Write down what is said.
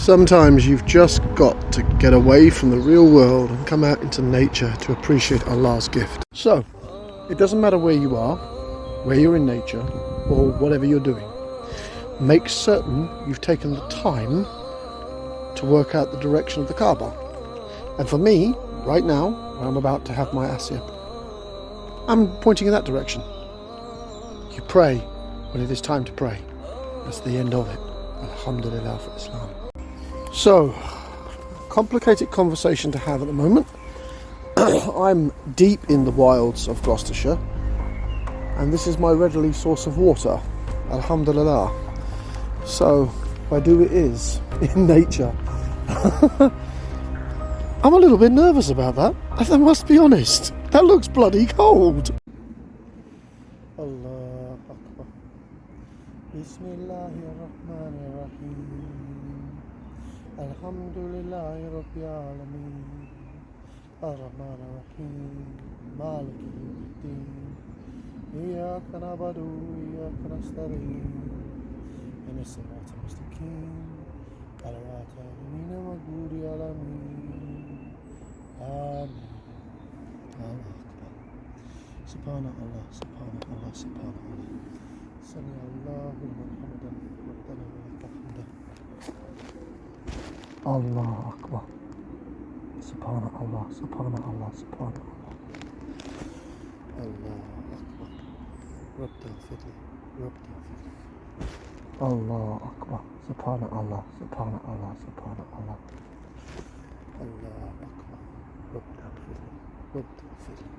Sometimes you've just got to get away from the real world and come out into nature to appreciate Allah's gift. So, it doesn't matter where you are, where you're in nature, or whatever you're doing. Make certain you've taken the time to work out the direction of the Kaaba. And for me, right now, when I'm about to have my asyab, I'm pointing in that direction. You pray when it is time to pray. That's the end of it. Alhamdulillah for Islam. So, complicated conversation to have at the moment. I'm deep in the wilds of Gloucestershire, and this is my readily source of water. Alhamdulillah. So, wadu it is in nature. I'm a little bit nervous about that, I must be honest. That looks bloody cold. Allah Akbar. Bismillahirrahmanirrahim. Alhamdulillahi Rabbil Alameen. Ar-Rahmanir-Rahim. Maliki Yawmiddin. Iyyaka na'budu wa iyyaka nasta'in. Ihdinas siratal mustaqim. Al-Waqi'in maghdubi alayhim. Amin. Allah Akbar. Subhanallah, subhanallah, subhanallah. Sami Allahu liman hamidah. Rabbana wa lakal hamd. Allah Akbar. Subhanallah, subhanallah, subhanallah. Allah Akbar. Rabbana fidli, Rabbana fidli. Allah Akbar. Subhanallah, subhanallah, subhanallah. Allah Akbar. Rabbana fidli, Rabbana fidli.